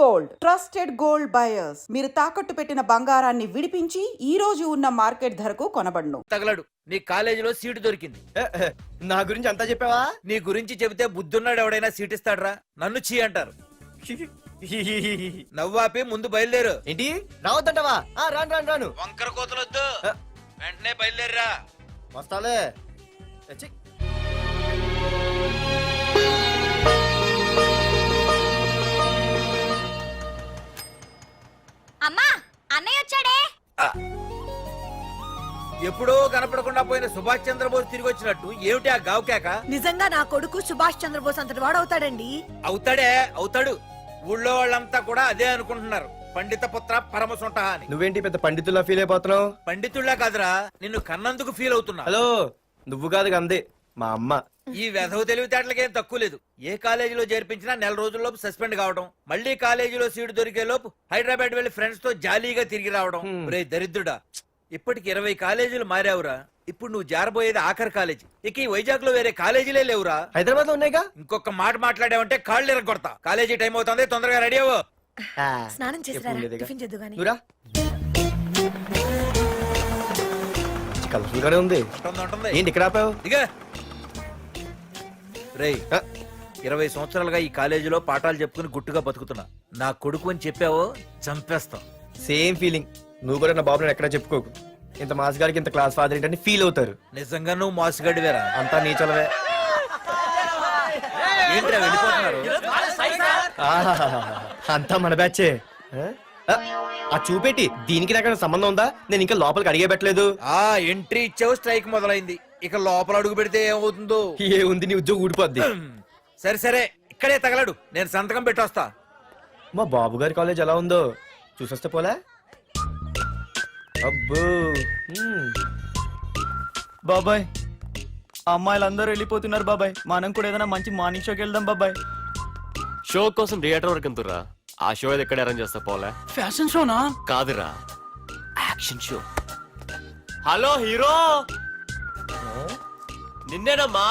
Gold trusted gold buyers మీరు తాకట్టు పెట్టిన బంగారాన్ని విడిపించి ఈ రోజు ఉన్న మార్కెట్ ధరకు కొనబడును. తగలడు నీ కాలేజీలో సీటు దొరికింది. నా గురించి అంతా చెప్పావా? నీ గురించి చెబితే బుద్ధున్నాడు ఎవడైనా సీట్ ఇస్తాడ్రా? నన్ను చీ అంటారు. నవ్వాపి ముందు బయలుదేరు. ఏంటి రావద్దంటావా? రాను వంకర కోతలొద్దు, వెంటనే బయలుదేరరా. వస్తాలే. అమ్మా అన్నయ్య వచ్చాడే. ఎప్పుడో కనపడకుండా పోయిన సుభాష్ చంద్రబోస్ తిరిగి వచ్చినట్టు ఏమిటి ఆ గావుకేక? నిజంగా నా కొడుకు సుభాష్ చంద్రబోస్ అంతటి వాడు అవుతాడండి. అవుతాడు. ఊళ్ళో వాళ్ళంతా కూడా అదే అనుకుంటున్నారు, పండిత పుత్ర పరమసుంట అని. నువ్వేంటి పెద్ద పండితుల్లా ఫీల్ అయిపోతున్నావు? పండితుళ్ళ కాదురా, నిన్ను కన్నందుకు ఫీల్ అవుతున్నా. హలో, నువ్వు కాదు అందే మా అమ్మ. ఈ వెధవ తెలివితేటలకేం తక్కువ లేదు. ఏ కాలేజీలో చేర్పించినా నెల రోజుల్లోపు సస్పెండ్ కావడం, మళ్ళీ కాలేజీలో సీటు దొరికే లోపు హైదరాబాద్ వెళ్లి ఫ్రెండ్స్ తో జాలీగా తిరిగి రావడం. రే దరిద్రుడా, ఇప్పటికి 20 కాలేజీలు మారావురా. ఇప్పుడు నువ్వు జారబోయేది ఆఖరి కాలేజీ. ఇక ఈ వైజాగ్ లో వేరే కాలేజీలే లేవురా. హైదరాబాద్ లో ఉన్నాయిగా. ఇంకొక మాట మాట్లాడావంటే కాళ్ళు ఎరగొడతా. కాలేజీ టైం అవుతుంది, తొందరగా రెడీ అవ్వు. స్నానం చేసి కలర్ఫుల్ గానే ఉంది. ఏంటి ఇక్కడ ఆపావు? రేయ్, 20 సంవత్సరాలుగా ఈ కాలేజీలో పాఠాలు చెప్పుకుని గుట్టుగా బతుకుతున్నా. నా కొడుకు అని చెప్పావో చంపేస్తాం. Same feeling. నువ్వు కూడా నా బాబు ఎక్కడా చెప్పుకోకు. ఇంత మాస్ గారికి ఇంత క్లాస్ ఫాదర్ ఏంటని ఫీల్ అవుతారు. నిజంగా నువ్వు మాసుగడివేరా? అంతా నీ చలవే. ఏంట్రా వెళ్ళిపోతున్నారు? అంతా మన బ్యాచే. ఆ చూపెట్టి దీనికి నాకు సంబంధం ఉందా? నేను ఇంకా లోపలికి అడిగే పెట్టలేదు. ఎంట్రీ ఇచ్చావు, స్ట్రైక్ మొదలైంది. ఇక లోపల అడుగు పెడితే ఏమవుతుందో. ఏముంది, నీ ఉద్యోగం ఊడిపోద్ది. సరే ఇక్కడే తగలడు, నేను సంతకం పెట్టొస్తా. మా బాబు గారి కాలేజ్ ఎలా ఉందో చూసొస్తే పోలే. అబ్బో బాబాయ్, అమ్మాయిలందరూ వెళ్ళిపోతున్నారు బాబాయ్. మనం కూడా ఏదైనా మంచి మార్నింగ్ షోకి వెళ్దాం బాబాయ్. షో కోసం థియేటర్ వరకు ఎంతురా? ఆ షో ఏది ఎక్కడ అరేంజ్ చేస్తా పోలే? ఫ్యాషన్ షోనా? కాదురా, యాక్షన్ షో. హలో హీరో, నిన్నేనమ్మా.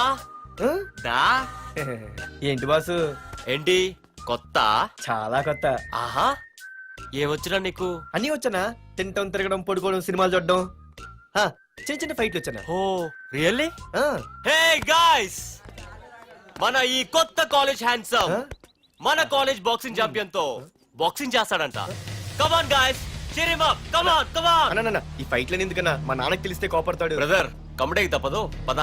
దా. ఏంటి బాసు? ఏంటి కొత్త? చాలా కొత్త. ఆహా, ఏమొచ్చినా నీకు? అన్నీ వచ్చానా? తింటం, తిరగడం, పడుకోవడం, సినిమాలు చూడడం, చిన్న చిన్న ఫైట్లు వచ్చానా? ఓ రియల్లీ? హే గాయ్స్, మన ఈ కొత్త కాలేజ్ హ్యాండ్సమ్ మన కాలేజ్ బాక్సింగ్ ఛాంపియన్ తో బాక్సింగ్ చేస్తాడంట. Come on guys, cheer him up. Come on. అన్న ఈ ఫైట్లని ఎందుకన్నా? మా నాన్నకి తెలిస్తే కోపడతాడు. బ్రదర్, కమడేకి తప్పదు, పద.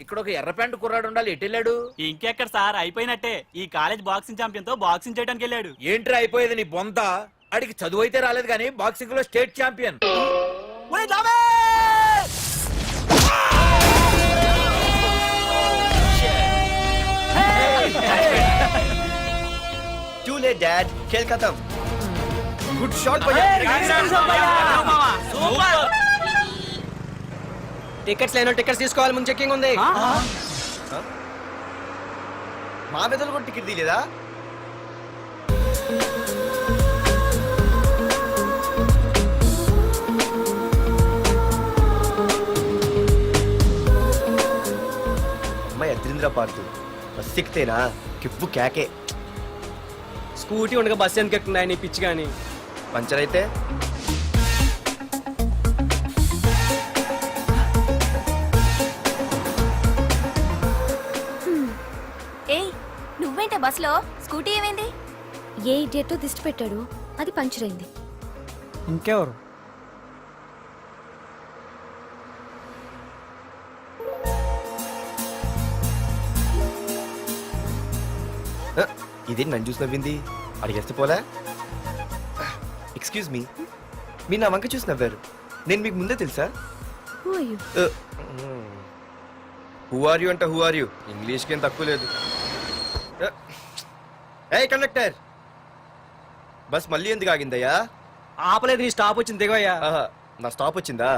ఇక్కడ ఒక ఎర్ర ప్యాంటు కుర్రాడు ఉండాలి, ఎటు వెళ్ళాడు? ఇంకెక్కడ సార్, అయిపోయినట్టే. ఈ కాలేజ్ బాక్సింగ్ ఛాంపియన్ తో బాక్సింగ్ చేయడానికి వెళ్ళాడు. ఏంట్రా అయిపోయేది నీ బొంత? అడిగి చదువు అయితే రాలేదు కానీ బాక్సింగ్ లో state champion. Too late, Dad. खेल खत्म. Good shot, भैया. టికెట్స్ లేనో టికెట్స్ తీసుకోవాలి, ముందు చెక్కింగ్ ఉంది. మా పెద్దలు కూడా టికెట్ తీయలేదా? అమ్మాయి అద్రింద్ర పార్తు బస్ ఎక్కితేనా కిప్పు కేకే. స్కూటీ ఉండగా బస్సు ఎందుకు ఎక్కుతున్నాయి నీ పిచ్చి గాని? పంచర్ అయితే నువ్వేంటే బస్ లో? స్కూటీ ఏమైంది? ఏ ఇడియట్ దిష్టి పెట్టాడు, అది పంచర్ అయింది. ఇంకెవరు? ఇదేంటి నన్ను చూసి నవ్వింది? అడిగేస్తే పోలే. ఎక్స్క్యూజ్ మీ, మీరు నా వంక చూసి నవ్వారు. నేను మీకు ముందే తెలుసా? హూ ఆర్ యూ అంటే హూ ఆర్ యూ, ఇంగ్లీష్కి ఏం తక్కువ లేదు. ఏ కండక్టర్, బస్ మళ్ళీ ఎందుకు ఆగిందయ్యా? ఆపలేదు, నీ స్టాప్ వచ్చింది దిగోయ్యా. నా స్టాప్ వచ్చిందా?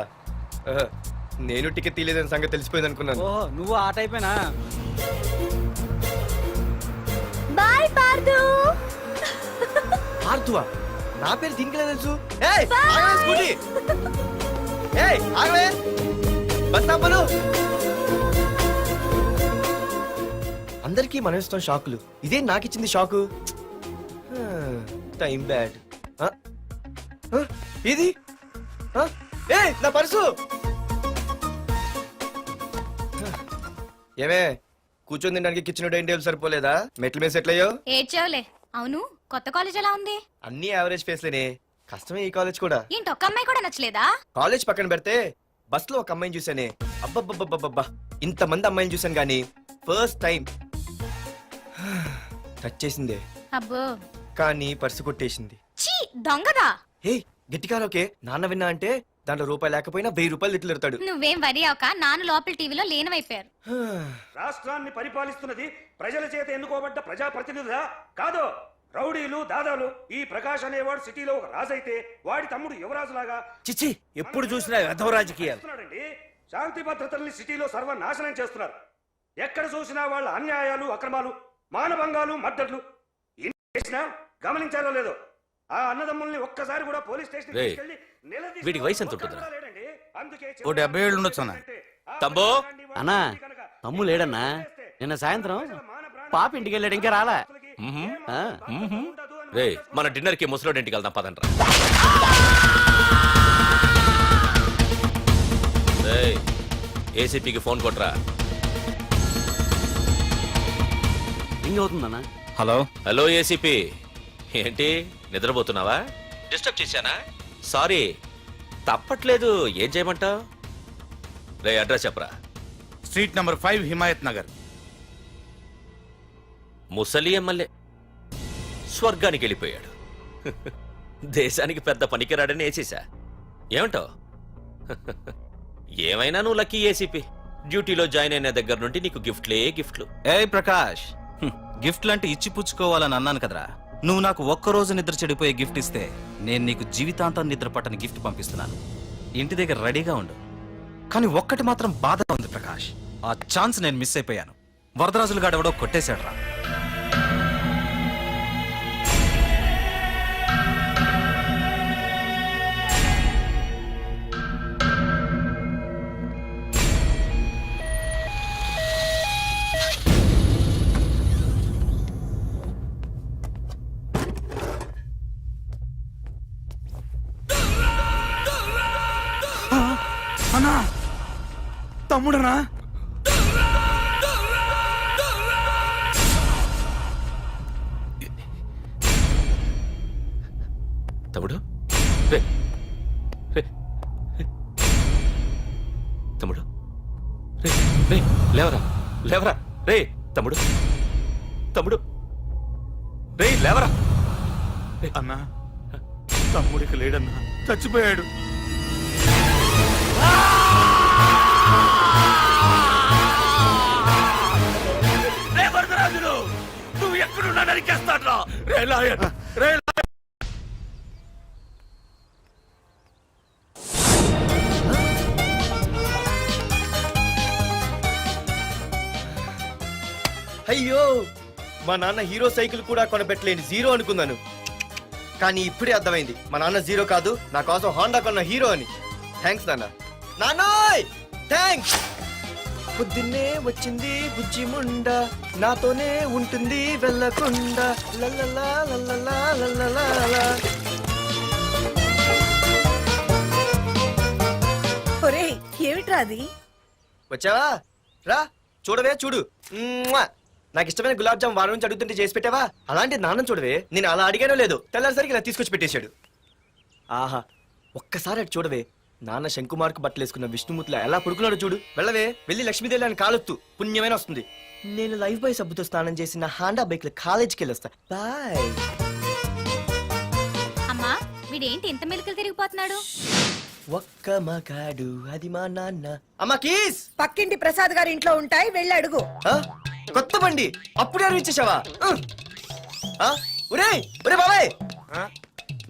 నేను టికెట్ తీయలేదని సంగతి తెలిసిపోయింది అనుకున్నాను. ఓహో నువ్వు ఆ టైపేనా? బాయ్ పార్దు. ఆర్తువా? నా పేరు దీనికి తెలుసు. ఏయ్, ఆగవే స్కూటీ. ఏయ్, ఆగవే. బస్ ఆపను. అందరికీ మనం ఇస్తాం షాకులు, ఇదే నాకు ఇచ్చింది షాకు. Time bad. ఇది ఏ నా పర్సు. ఏమే కూర్చొని తినడానికి కిచెన్ డైనింగ్ టేబుల్ సరిపోలేదా? మెట్ల మీద సెట్ అయ్యో. ఏడ్చావులే. అవును, కొత్త కాలేజ్ ఎలా ఉంది? అన్ని యావరేజ్ ఫేస్లేనే. కష్టమే ఈ కాలేజ్ కూడా. ఏంటి, ఒక్క అమ్మాయి కూడా నచ్చలేదా? కాలేజ్ పక్కన పెడితే బస్ లో ఒక అమ్మాయిని చూసానే, అబ్బబ్బబ్బబ్బబ్బా ఇంతమంది అమ్మాయిని చూసాను గానీ ఫస్ట్ టైం టచ్ చేసిందే, అబ్బో, కానీ పర్సు కొట్టేసింది. చీ దొంగదా. హే గట్టిగా ఓకే, నాన్న విన్నా అంటే దాంట్లో రూపాయి లేకపోయినా 1000 రూపాయలు తిట్లు. నువ్వేం వరి అవక, నాన్న లోపల టీవీలో లేనవైపోయారు. రాష్ట్రాన్ని పరిపాలిస్తున్నది ప్రజల చేత ఎన్నుకోబడ్డ ప్రజాప్రతినిధులా కాదు, రౌడీలు దాదాలు. ఈ ప్రకాష్ అనేవాడు సిటీలో ఒక రాజైతే వాడి తమ్ముడు యువరాజులాగా చిచ్చి, ఎప్పుడు చూసినా వెధవ రాజకీయాలు. చేస్తున్నాడండి. శాంతి భద్రతల్ని సిటీలో సర్వనాశనం చేస్తున్నారు. ఎక్కడ చూసినా వాళ్ళ అన్యాయాలు, అక్రమాలు, మానభంగాలు, మద్దతులు. ఇన్ని చేసినా గమనించారో లేదో, ఆ అన్నదమ్ముల్ని ఒక్కసారి కూడా పోలీస్ స్టేషన్ రేయ్, వీడి వయసు ఎంత ఉంటుందిరా? ఓ 70 ఏళ్ళు ఉండొచ్చు అన్న. తమ్ముడు అన్నా తమ్ము లేడన్నా, నిన్న సాయంత్రం పాప ఇంటికి వెళ్ళాడు, ఇంకా రాలా. రే, మన డిన్నర్ కి ముసలోడి ఇంటికి వెళ్దాం పదండ్రా. రేయ్, ఏసీపీకి ఫోన్ కొట్రా. రింగ్ అవుతుందన్నా. హలో. హలో ఏసీపీ, ఏంటి నిద్రపోతున్నావా? డిస్టర్బ్ చేశానా? సారీ, తప్పట్లేదు. ఏం చేయమంటావు? రే, అడ్రస్ చెప్పరా. Street number 5 Himayat Nagar. ముసలి ఎమ్మెల్యే స్వర్గానికి వెళ్ళిపోయాడు. దేశానికి పెద్ద పనికిరాడని వేసేసా. ఏమంటావు? ఏమైనా నువ్వు లక్కీ ఏసీపీ. డ్యూటీలో జాయిన్ అయిన దగ్గర నుండి నీకు గిఫ్ట్లే గిఫ్ట్లు. ఏ ప్రకాష్, గిఫ్ట్ లాంటి ఇచ్చి పుచ్చుకోవాలని అన్నాను కదరా. నువ్వు నాకు ఒక్కరోజు నిద్ర చెడిపోయే గిఫ్ట్ ఇస్తే నేను నీకు జీవితాంతం నిద్ర పట్టని గిఫ్ట్ పంపిస్తున్నాను. ఇంటి దగ్గర రెడీగా ఉండు. కానీ ఒక్కటి మాత్రం బాధగా ఉంది ప్రకాష్, ఆ ఛాన్స్ నేను మిస్ అయిపోయాను. వరదరాజులు గాడెవడో కొట్టేశాడు రా. అన్నా, తమ్ముడనా? తమ్ముడు, రే, రే, రే. తమ్ముడు, రే, రే, లేవరా, లేవరా, రే, తమ్ముడు, తమ్ముడు, రే, లేవరా. అన్నా, తమ్ముడికి లేడన్నా, చచ్చిపోయాడు. రే వరదరాజులు, నువ్వు ఎక్కడున్నా నరికేస్తాడ్రా. రే లాయర్, రే లాయర్. అయ్యో, మా నాన్న హీరో సైకిల్ కూడా కొనబెట్టలేని జీరో అనుకున్నాను. కానీ ఇప్పుడే అర్థమైంది, మా నాన్న జీరో కాదు, నా కోసం హోండా కొన్న హీరో అని. థ్యాంక్స్ నాన్న. నాన్నోయ్ థ్యాంక్స్. పొద్దున్నే వచ్చింది బుజ్జి ముండ, నాతోనే ఉంటుంది వెళ్ళకుండా. లల్లలా లల్లలా లల్లలా. ఒరేయ్ ఏమిట్రా అది? వచ్చావా? రా చూడవే, చూడు. మ్మ్వా. నాకు ఇష్టమైన గులాబ్ జామ్ వారం నుంచి అడుగుతుంటే చేసి పెట్టావా? అలాంటి నాన్న చూడవే, నేను అలా అడిగానో లేదో తెల్లారిసరికి ఇలా తీసుకొచ్చి పెట్టేశాడు. ఆహా, ఒక్కసారి అటు చూడవే, నాన్న శంకుమార్కు బట్టలు వేసుకున్న విష్ణుమూర్తిలా ఎలా పడుకున్నాడో చూడు. వెళ్ళవే, వెళ్ళి లక్ష్మీదేవి అని కాలొత్తు, పుణ్యమైన వస్తుంది. నేను లైఫ్ బాయ్ సబ్బుతో స్నానం చేసి నా హాండా బైక్ లో కాలేజీకి వెళ్ళొస్తా. బాయ్. అమ్మా, వీడేంటి ఇంత మెలికలు తిరిగిపోతున్నాడు? ఒక్క మగాడు అది మా నాన్న. అమ్మా కీస్. పక్కింటి ప్రసాద్ గారి ఇంట్లో ఉంటాయి, వెళ్ళి అడుగు. ఆ? కొత్త బండి అప్పుడే ఇచ్చేసావా? ఒరే ఒరే బాబాయ్,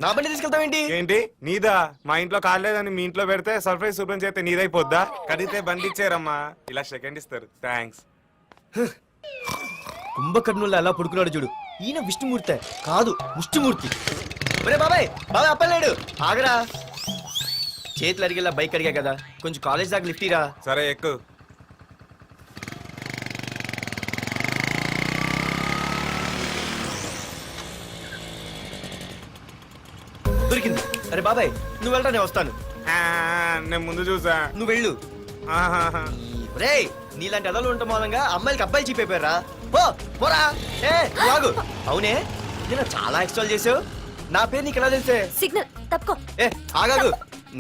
నా బండి తీసుకెళ్తావేంటి? ఏంటి నీదా? మా ఇంట్లో కాలేదని మీ ఇంట్లో పెడితే సర్ప్రైజ్ శుభ్రం చేస్తే నీదైపోద్దా? కడిగితే బండి ఇచ్చారమ్మా, ఇలా సెకండ్ ఇస్తారు. థ్యాంక్స్. కుంభకర్ణుల్లో ఎలా పడుకున్నాడు చూడు. ఈయన విష్ణుమూర్తి కాదు, ముష్టిమూర్తి. ఒరే బాబాయ్, బాబాయ్ అప్పలేడు, ఆగరా. చేతులు అడిగేలా బైక్ అడిగా కదా, కొంచెం కాలేజ్ దాకా లిఫ్ట్ ఇరా. సరే ఎక్కు. దొరికింది. అరే బాబాయ్ నువ్వు వెళ్ళరా, నేను వస్తాను. ఆ, నేను ముందు చూసా. నువ్వు వెళ్ళు. ఆహాహా. రే నీలాంటి అదలు ఉండటం మూలంగా అమ్మాయిలకి అబ్బాయిలు చీపైపోయారా? పో పోరా. ఏ నువ్వు ఆగు. అవునే నేను చాలా ఎక్స్ట్రాల్ చేసావు. నా పేరు నీకు ఎలా తెలిసే? సిగ్నల్ తప్పుకో. ఏ ఆగాగు.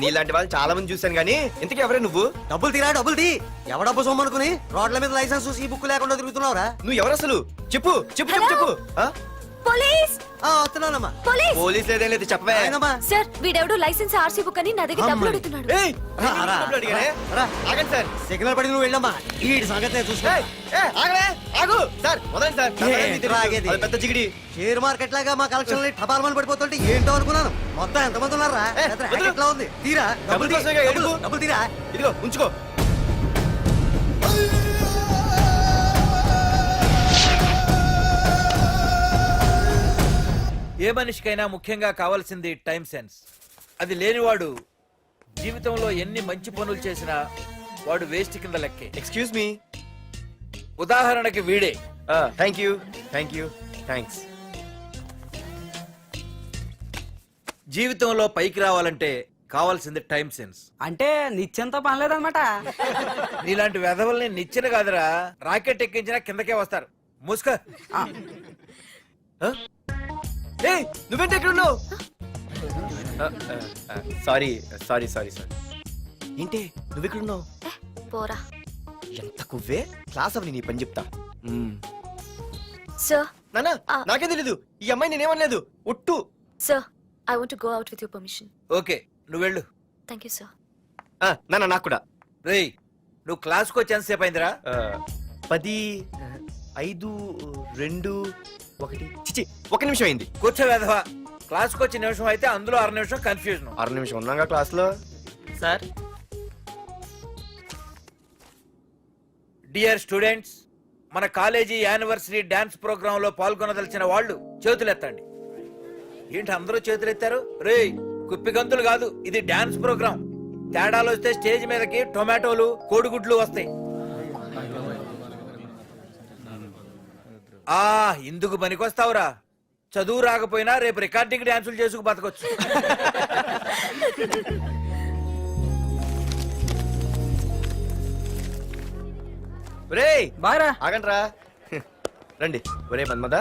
నీలాంటి వాళ్ళు చాలా మంది చూశాను గానీ ఇంతకీ ఎవరే నువ్వు? డబ్బులు తీరా, డబ్బులు తీ. ఎవడబ్బు సొమ్మనుకుని రోడ్ల మీద లైసెన్స్ ఈ బుక్ లేకుండా తిరుగుతున్నావురా? నువ్వు ఎవరు అసలు? చెప్పు చెప్పు చెప్పు చెప్పు. ఆ? పోలీస్ వస్తున్నానమ్మా. పోలీస్ పోలీస్ లేదేం లేదు, చెప్పవే. ఆయనమ్మా. సార్ వీడెవడు లైసెన్స్ ఆర్సీ బుక్ అని నా దగ్గర డబ్బులు అడుగుతున్నాడు. ఏయ్, రా, రా, డబ్బులు అడిగానే? రా. ఆగండి సార్. సిగ్నల్ పడి నువ్వు వెళ్ళమ్మా. ఈ సంగతే చూసుకో. ఏయ్, ఏయ్, ఆగవే, ఆగు. సార్ వదండి సార్. నా ఏ, పేరు మీకు ఆగేది. తెలుసు. అది పెద్ద జిగిడి. షేర్ మార్కెట్ లాగా మా కలెక్షన్ టపాల్మని పడిపోతుంటే ఏంటో అనుకున్నాను. మొత్తం ఎంతమంది ఉన్నారా? ఏ, పెద్ద వదిలు. racket లా ఉంది. తీరా డబ్బులు తీ. కోసమేగా డబ్బులు, ఏడుపు. డబ్బులు తీరా. ఇదిగో ఉంచుకో. ఏ మనిషికైనా ముఖ్యంగా కావాల్సింది టైం సెన్స్. అది లేనివాడు జీవితంలో ఎన్ని మంచి పనులు చేసినా వాడు వేస్ట్ కింద లెక్కే. Excuse me. ఉదాహరణకి వీడే. Thank you thank you thanks. జీవితంలో పైకి రావాలంటే కావాల్సింది టైం సెన్స్. అంటే నిత్యంతో పనిలేదన్నమాట. నీలాంటి వెధవల్ని నిచ్చిన కాదురా, రాకెట్ ఎక్కించినా కిందకే వస్తారు. ముసుక. ఏయ్ నువ్వేంటి ఎక్కడ ఉన్నావు? Sorry sorry sorry sorry. ఏంటి నువ్వు ఎక్కడ ఉన్నావు? పోరా. ఎంత కువ్వే. క్లాస్ అవని నీ పని చెప్తా. సార్ నానా నాకే తెలీదు. ఈ అమ్మాయి నేనేమనలేదు, ఒట్టు. Sir I want to go out with your permission. Okay నువ్వు వెళ్ళు. Thank you sir. నానా నాకు కూడా. రేయ్ నువ్వు క్లాస్కి వచ్చి ఎంతసేపు అయిందిరా? 10, 5, 2, 1 చిచి 1 నిమిషం అయింది. కూర్చో వెధవా. క్లాస్కి వచ్చి నిమిషం అయితే అందులో 6 నిమిషం కన్ఫ్యూజన్. 6 నిమిషం ఉన్నాగా క్లాస్ లో. సార్ డియర్ స్టూడెంట్స్, మన కాలేజీ యానివర్సరీ డాన్స్ ప్రోగ్రామ్ లో పాల్గొనదలిచిన వాళ్ళు చేతులెత్తండి. ఏంటి అందరూ చేతులెత్తారు? రేయ్ కుప్పి గంతులు కాదు, ఇది డాన్స్ ప్రోగ్రామ్. తేడాలు వస్తే స్టేజ్ మీదకి టొమాటోలు కోడిగుడ్లు వస్తాయి. ఇందుకు పనికొస్తావురా. చదువు రాకపోయినా రేపు రికార్డింగ్ డాన్సులు చేసుకు బతకొచ్చు. ఒరేయ్ బాగా ఆగండ్రా. రండి. ఒరే మన్మద,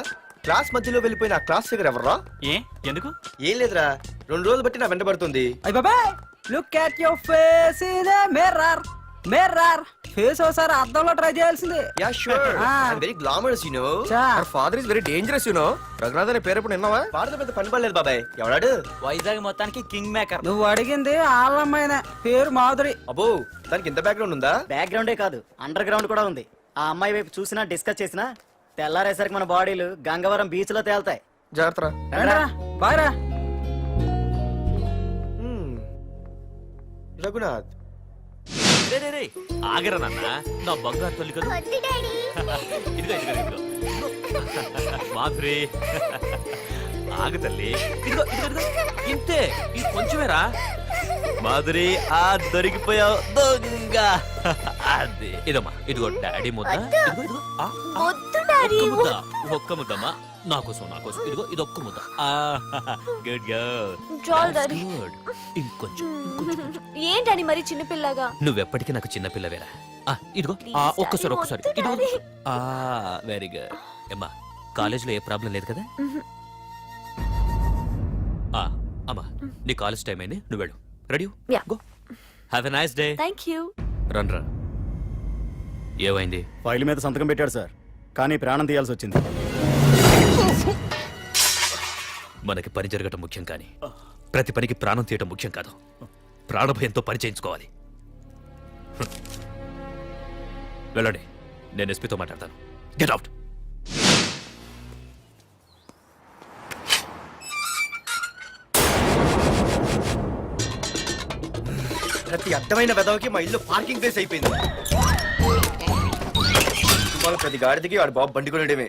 క్లాస్ మధ్యలో వెళ్ళిపోయిన ఆ క్లాస్ ఫిగర్ ఎవర్రా? ఏ ఎందుకు? ఏం లేదురా, 2 రోజులు బట్టి నా వెంట పడుతుంది. అయ్య బాబాయ్, look at your face in a mirror. Mirror face ఒకసారి అద్దంలో ట్రై చేయాల్సింది. Yeah sure. I'm very glamorous you know. Our father is very dangerous you know. Raghunath అనే పేరు ఎప్పుడు విన్నావా? వాడితో పెద్ద పని పడలేదు బాబాయ్. ఎవడాడు? వైజాగ్ మొత్తానికి కింగ్ మేకర్. నువ్వు అడిగింది ఆళ్ళమ్మైన పేరు మాధురి. అబ్బో దానికి ఇంత బ్యాక్గ్రౌండ్ ఉందా? బ్యాక్గ్రౌండే కాదు, అండర్ గ్రౌండ్ కూడా ఉంది. ఆ అమ్మాయి వైపు చూసినా డిస్కస్ చేసినా తెల్లారేసరికి మన బాడీలు గంగవరం బీచ్ లో తేల్తాయి. జాగ్రత్త. బాగా రఘునాథ్. రే రే రే ఆగరా నాన్న, నా బంగారు తల్లి కదా. ఇదిగో ఇదిగో ఇదిగో మాధురి, ఆగు తల్లి. ఇదిగో ఇదిగో ఇదిగో ఇంతే, ఇది కొంచెమేరా. మాధురి ఆ దొరికిపోయావు దొంగ. అదే ఇదమ్మా, ఇదిగో డాడీ ముద్ద. ఇదిగో ఇదిగో ఒక్క ముద్ద, ఒక్క ముద్దమ్మా. నాకోసం నాకోసం ఇదిగో ఇదొక్క ముద్ద. Good girl. గుడ్. ఇంకొంచెం ఏంటని మరి చిన్నపిల్లగా? నువ్వెప్పటికీ నాకు చిన్న పిల్లవేరా. ఇదిగో ఒక్కసారి ఒక్కసారి ఇదిగో. Very good. అమ్మా కాలేజీలో ఏ ప్రాబ్లం లేదు కదా? అమ్మా నీ కాలేజ్ టైం అయింది, నువ్వు వెళ్ళు. Ready Yeah. Go. Have a nice day. Thank you. Run రా. ఏమైంది? ఫైల్ మీద సంతకం పెట్టాడు సార్, కానీ ప్రాణం తీయాల్సి వచ్చింది. మనకి పని జరగటం ముఖ్యం, కానీ ప్రతి పనికి ప్రాణం తీయటం ముఖ్యం కాదు. ప్రాణభయంతో పని చేయించుకోవాలి. వెళ్ళండి, నేను ఎస్పీతో మాట్లాడతాను. Get out. అడ్డమైన వెదవకి మా ఇల్లు పార్కింగ్ ప్లేస్ అయిపోయింది. వాళ్ళ ప్రతి గాడిదకి వాడు బాబు బండి కొనడమే.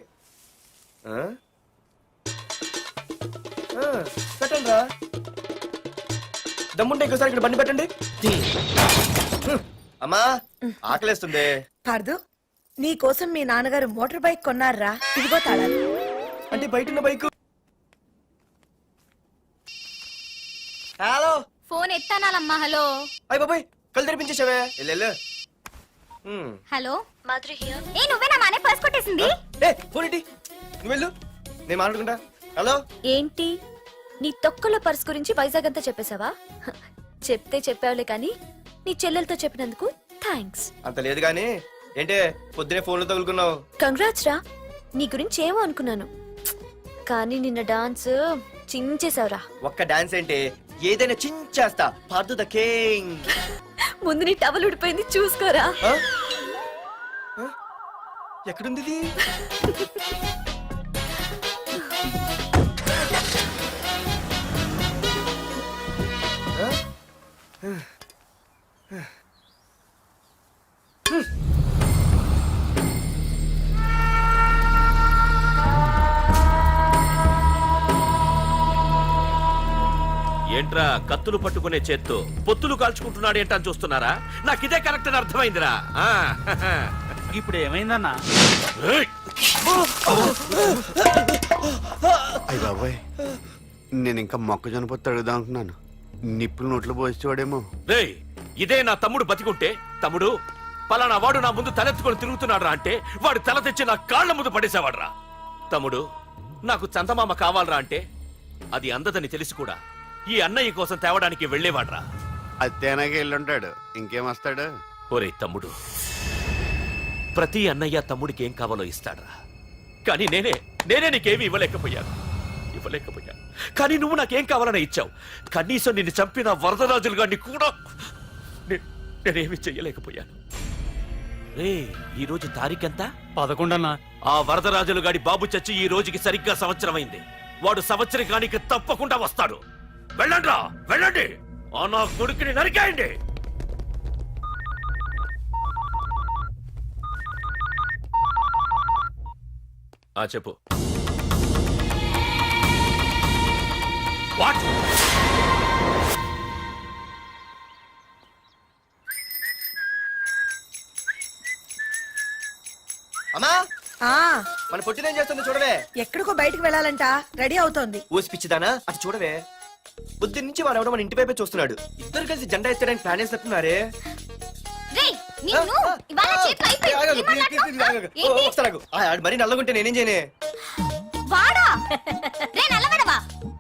పెట్టండి రా, దమ్ముంటే ఇంకోసారి ఇక్కడ బండి పెట్టండి. అమ్మా ఆకలేస్తుంది. పార్దు నీ కోసం మీ నాన్నగారు మోటార్ బైక్ కొన్నారా, ఇదిగో తాళాలు. అంటే బయట ఉన్న బైక్. హలో, ఫోన్ ఎత్తానాలమ్మా. హలో అయ్య బాబాయ్ కళ్ళు తెరిపించేసావే. వెళ్ళు. Hello Madhuri here. ఏ నువ్వేనా మానే పర్స్ కొట్టేసింది? ఏ ఫోన్ ఏంటి, నువ్వు వెళ్ళు, నేను మాట్లాడుకుంటా. హలో ఏంటి నీ తొక్కల పర్స్ గురించి వైజాగ్ అంతా చెప్పేశావా? చెప్తే చెప్పావులే కానీ నీ చెల్లెలతో చెప్పినందుకు థ్యాంక్స్. అంత లేదు గాని ఏంటే పొద్దునే ఫోన్లో తగులుకున్నావు. కంగ్రాట్స్ రా, నీ గురించి ఏమో అనుకున్నాను కానీ నిన్న డాన్స్ చించేశావురా. ఒక్క డాన్స్ ఏంటి, ఏదైనా చించేస్తా. Pardhu the king. ముందు నీ టవల్ ఉడిపోయింది చూసుకోరా. ఎక్కడుంది ఇది? ఏంట్రా కత్తులు పట్టుకునే చేత్తో పొత్తులు కాల్చుకుంటున్నాడు ఏంటని చూస్తున్నారా? నాకు ఇదే కరెక్ట్ అని అర్థమైందిరా. ఇప్పుడు ఏమైందన్నా? అయ్య బాబాయ్, నేను ఇంకా మొక్కజొన్న పొత్తు అడుగుదాం అనుకున్నాను. నిప్పులు నోట్లు పోసేవాడేమో. రేయ్, ఇదే నా తమ్ముడు బతికుంటే, తమ్ముడు పలానా వాడు నా ముందు తలెత్తుకొని తిరుగుతున్నాడు రా అంటే వాడు తల తెచ్చి నా కాళ్ల ముందు పడేసేవాడ్రా. తమ్ముడు నాకు చందమామ కావాలరా అంటే అది అందదని తెలిసి కూడా ఈ అన్నయ్య కోసం తేవడానికి వెళ్లేవాడ్రా. అది తేనాకి వెళ్ళుంటాడు, ఇంకేం వస్తాడు? ఒరే తమ్ముడు, ప్రతి అన్నయ్య తమ్ముడికి ఏం కావాలో ఇస్తాడ్రా. కానీ నేనే నీకేమీ ఇవ్వలేకపోయాను. కానీ నువ్వు నాకేం కావాలని ఇచ్చావు. కనీసం నిన్ను చంపిన వరదరాజులు గారిని కూడా నేనేమి చెయ్యలేకపోయాను. రే, ఈ రోజు తారీఖెంత? 11 అన్నా. ఆ వరదరాజులు గాడి బాబు చచ్చి ఈ రోజుకి సరిగ్గా సంవత్సరం అయింది. వాడు సంవత్సరానికి తప్పకుండా వస్తాడు. వెళ్ళండ్రా, వెళ్ళండి. ఆ నా కొడుకుని నరికేయండి. చెప్పు. వాట్? అమ్మా, ఆ మన పొట్టినేం చేస్తుంది చూడవే. ఎక్కడికో బయటకు వెళ్ళాలంట, రెడీ అవుతోంది. ఊసి పిచ్చిదానా, అటు చూడవే. బుద్ధి నుంచి వాడు ఎవడో మన ఇంటి వైపే చూస్తున్నాడు. ఇద్దరు కలిసి జెండా ఎత్తడానికి ప్లాన్ వేస్తున్నట్టున్నారే. రేయ్, నిన్ను ఇవాళ చేతులు అయిపోయి. ఏం మాట్లాడుతున్నావ్? ఏంటి? మరి నల్లగుంటే నేనేం చేయనే? వాడా? రే నల్లవడవా,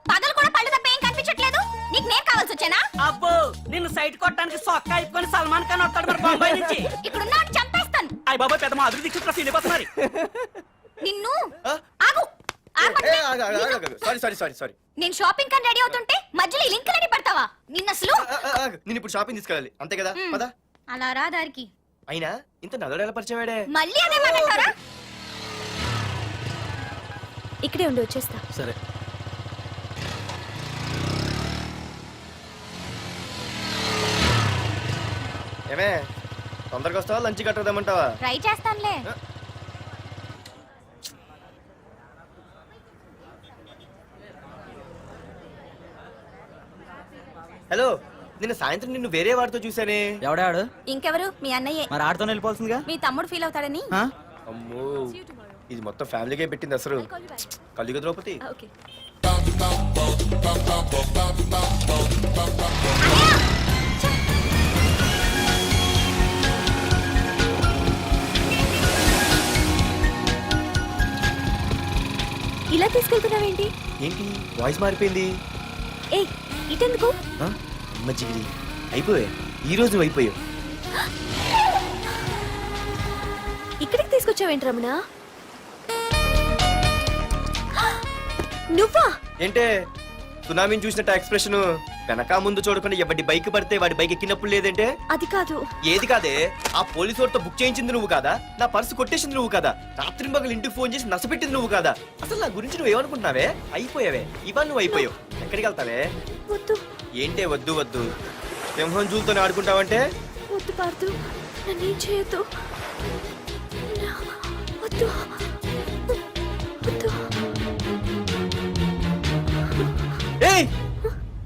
పగలు కూడా పళ్ళు తప్ప ఏం కనిపించట్లేదు. నీకు నేను కావాల్సి వచ్చానా? అబ్బో, నిన్ను సైట్ కొట్టడానికి సొక్క అయిపోయి సల్మాన్ ఖాన్ వస్తాడు మరి బొంబాయి నుంచి. ఇక్కడ ఉన్నాడు చంపేస్తాను. అయ్య బాబా, పెద్ద మాధురి దీక్షితుల ఫీల్ అయిపోతున్నారు. నిన్ను ఆగు. సారీ. నేను షాపింగ్ కని రెడీ అవుతుంటే మధ్యలో ఈ లింకులని పెడతావా? నిన్న అసలు నేను ఇప్పుడు షాపింగ్ తీసుకెళ్ళాలి, అంతే కదా? పదా. అలా రా దారికి. అయినా ఇంత నల్లడు ఎలా పరిచయం వాడే? మళ్ళీ అదే మాట్లాడతారా? ఇక్కడే ఉండి వచ్చేస్తా. సరే. ఏమే, తొందరగా వస్తావా, లంచ్ కట్టదామంటావా? ట్రై చేస్తానులే. హలో, నిన్న సాయంత్రం నిన్ను వేరే వాడితో చూసానే. ఎవడాడు? ఇంకెవరు? మీ అన్నయ్యే. మరి ఆడుతో వెళ్ళిపోవాల్సిందిగా. మీ తమ్ముడు ఫీల్ అవుతాడని. అమ్మో, ఇది మొత్తం ఫ్యామిలీకే పెట్టింది అసలు. కలియుగ ద్రౌపది. ఓకే. ఇలా తీసుకెళ్తున్నావేంటి? ఏంటి వాయిస్ మారిపోయింది? ఏ ఇటెందుకు? అమ్మ జిగిరి, అయిపోయా. ఈ రోజు నువ్వు అయిపోయావు. ఇక్కడికి తీసుకొచ్చావేంటి రమణ? నువ్వా? ఏంటే సునామీని చూసినట్టు ఎక్స్ప్రెషన్? వెనక ముందు చూడకుండా ఎవడి బైక్ పడితే వాడి బైక్ ఎక్కినప్పుడు లేదంటే? అది కాదు. ఏది కాదే? ఆ పోలీసు వాడితో బుక్ చేయించింది నువ్వు కాదా? నా పర్సు కొట్టేసింది నువ్వు కాదా? రాత్రి మగలు ఇంటికి ఫోన్ చేసి నసపెట్టింది నువ్వు కాదా? అసలు నా గురించి నువ్వు ఏమనుకుంటున్నావే? అయిపోయావే, ఇవాళ నువ్వు అయిపోయావు. ఎక్కడికి వెళ్తావే? వద్దు. ఏంటే వద్దు వద్దు? సింహం జూలతో ఆడుకుంటావంటే వద్దు పార్దు నన్నేం చేయొద్దు వద్దు వద్దు. ఏయ్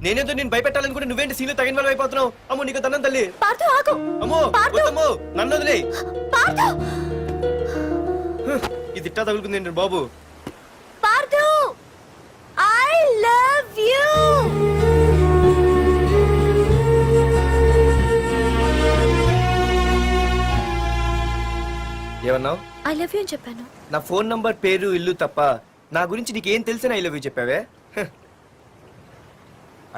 నేనేదో నేను భయపెట్టాలనుకుంటే నువ్వేంటి సీన్లో తగిన వాళ్ళు అయిపోతున్నావు. అమ్మో నీకు దండం తల్లి. పార్దు ఆగు. అమ్మో పార్దు. వద్దమ్మో నన్ను వదిలే. పార్దు ఇది ఇట్టా తగులుకుంది ఏంటి బాబు. పార్దు ఐ లవ్ యు. ఏమన్నావు? ఐ లవ్ యు అని చెప్పాను. నా ఫోన్ నంబర్ పేరు ఇల్లు తప్ప నా గురించి నీకేం తెలిసిన ఐ లవ్ యూ చెప్పావే.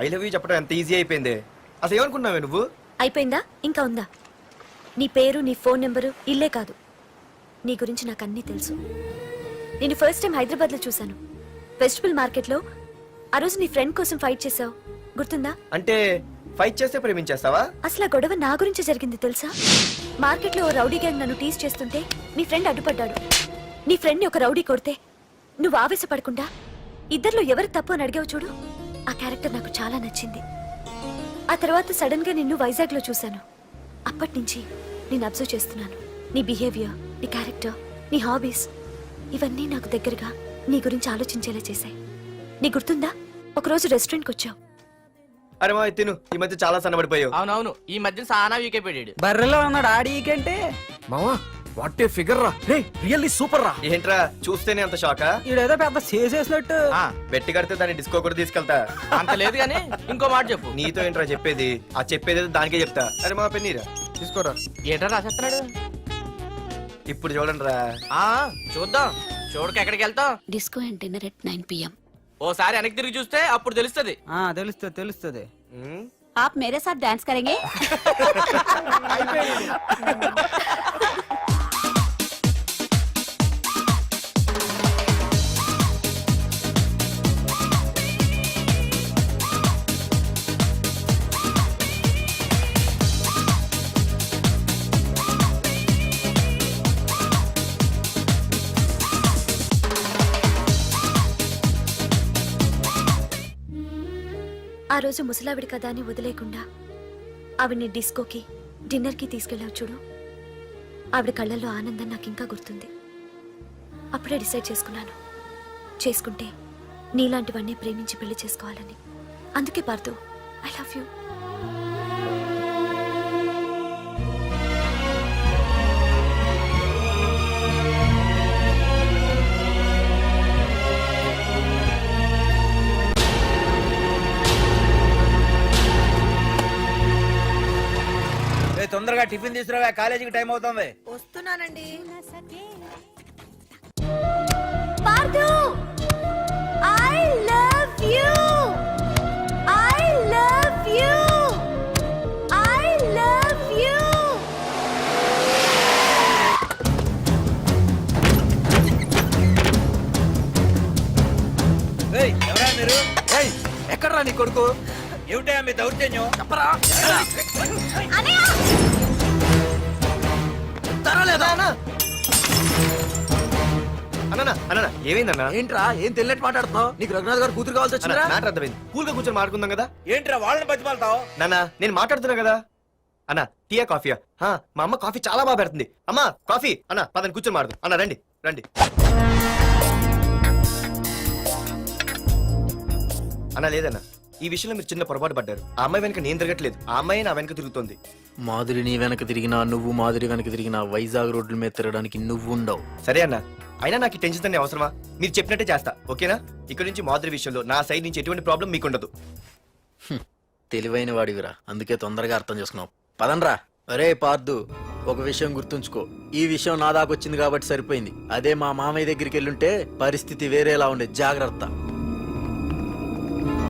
ఐ లవ్ యూ చెప్పడం ఎంత ఈజీ అయిపోయింది. అసలు ఏమనుకున్నావే నువ్వు? అయిపోయిందా ఇంకా ఉందా? నీ పేరు నీ ఫోన్ నెంబరు ఇల్లే కాదు, నీ గురించి నాకు అన్నీ తెలుసు. నేను ఫస్ట్ టైం హైదరాబాద్ లో చూశాను, వెజిటబుల్ మార్కెట్ లో. ఆ రోజు నీ ఫ్రెండ్ కోసం ఫైట్ చేసావు, గుర్తుందా? అంటే ఫైట్ చేస్తే ప్రేమించేస్తావా? అసలు ఆ గొడవ నా గురించి జరిగింది తెలుసా? మార్కెట్ లో ఓ రౌడీ గ్యాంగ్ నన్ను టీజ్ చేస్తుంటే నీ ఫ్రెండ్ అడ్డుపడ్డాడు. నీ ఫ్రెండ్ ని ఒక రౌడీ కొడితే నువ్వు ఆవేశపడకుండా ఇద్దరిలో ఎవరు తప్పు అని అడిగావు చూడు, ఆ క్యారెక్టర్ నాకు చాలా నచ్చింది. ఆ తర్వాత సడన్ గా నిన్ను వైజాగ్ లో చూశాను. అప్పటి నుంచి నేను అబ్జర్వ్ చేస్తున్నాను. నీ బిహేవియర్, నీ క్యారెక్టర్, నీ హాబీస్ ఇవన్నీ నాకు దగ్గరగా నీ గురించి ఆలోచించేలా చేశాయి. నీ గుర్తుందా ఒకరోజు రెస్టారెంట్కి వచ్చావు? అరే మా తిను, ఈ మధ్య చాలా సన్నబడిపోయావు. అవునవును, ఈ మధ్య సానా వీకే పెట్టాడు. బర్రెలో ఉన్నాడు ఆడికంటే. మావా వాట్ ఏ ఫిగర్ రా, రే రియల్లీ సూపర్ రా. ఏంట్రా చూస్తేనే అంత షాకా? ఈడేదో పెద్ద చేసేసినట్టు. బెట్టి కడితే దాన్ని డిస్కో కూడా తీసుకెళ్తా. అంత లేదు కానీ ఇంకో మాట చెప్పు. నీతో ఏంట్రా చెప్పేది? ఆ చెప్పేది దానికే చెప్తా. అరే మా పెన్నీరా తీసుకోరా. ఏంటో రాసేస్తున్నాడు. ఇప్పుడు చూడండి రా. చూద్దాం, చూడక ఎక్కడికి వెళ్తాం. Disco and dinner at 9 PM. ఓసారి వెనక్కి తిరిగి చూస్తే అప్పుడు తెలుస్తుంది. తెలుస్తుంది తెలుస్తుంది. आप मेरे साथ डांस करेंगे? ఆ రోజు ముసలావిడి కదా అని వదిలేకుండా ఆవిడ్ని డిస్కోకి డిన్నర్కి తీసుకెళ్ళావు చూడు, ఆవిడ కళ్ళల్లో ఆనందం నాకు ఇంకా గుర్తుంది. అప్పుడే డిసైడ్ చేసుకుంటే నీలాంటివన్నీ ప్రేమించి పెళ్లి చేసుకోవాలని. అందుకే పార్దు ఐ లవ్ యూ. తొందరగా టిఫిన్ తీసుకురావా, కాలేజీకి టైం అవుతుంది. వస్తున్నానండి. Pardhu I love you. I love you. I love you. ఎవరా మీరు? ఎక్కడ్రా నీ కొడుకు? ఏమిటా మీ దౌర్జన్యం? చెప్పరా. అన్న ఏమైందన్నా? ఏంట్రా ఏం తెలియట్ మాట్లాడుతున్నావు? నీకు రఘునాథ్ గారు కూతురు కావాల్సి వచ్చిందా? మ్యాటర్ అర్థమైంది. కూల్ గా కూర్చొని మాట్లాడుకుందాం కదా. ఏంట్రా వాళ్ళని బతిమాలతావు? నాన్న నేను మాట్లాడుతున్నా కదా. అన్న టీయా కాఫీయా? మా అమ్మ కాఫీ చాలా బాగా పెడుతుంది. అమ్మా కాఫీ. అన్న పదని కూర్చొని మాడదు. అన్న రండి రండి. అన్న లేదన్న, ఈ విషయంలో మీరు చిన్న పొరపాటు పడ్డారు. ఆ అమ్మాయి వెనక నేను తిరగట్లేదు, ఆ అమ్మాయి నా వెనక తిరుగుతోంది. మాధురి నీ వెనక తిరిగినా, నువ్వు మాధురి వెనక తిరిగినా వైజాగ్ రోడ్ల మీద తిరగడానికి నువ్వు ఉండవు. సరే అన్న, అయినా నాకు ఈ టెన్షన్ అనే అవసరమా? మీరు చెప్పినట్టే చేస్తా, ఓకేనా? ఇక్కడ నుంచి మాధురి విషయంలో నా సైడ్ నుంచి ఎటువంటి ప్రాబ్లం మీకు ఉండదు. తెలివైన వాడివిరా, అందుకే తొందరగా అర్థం చేసుకున్నావు. పదండ్రా. అరే పార్దు, ఒక విషయం గుర్తుంచుకో, ఈ విషయం నా దాకొచ్చింది కాబట్టి సరిపోయింది. అదే మా మామయ్య దగ్గరికి వెళ్ళుంటే పరిస్థితి వేరేలా ఉండేది. జాగ్రత్త.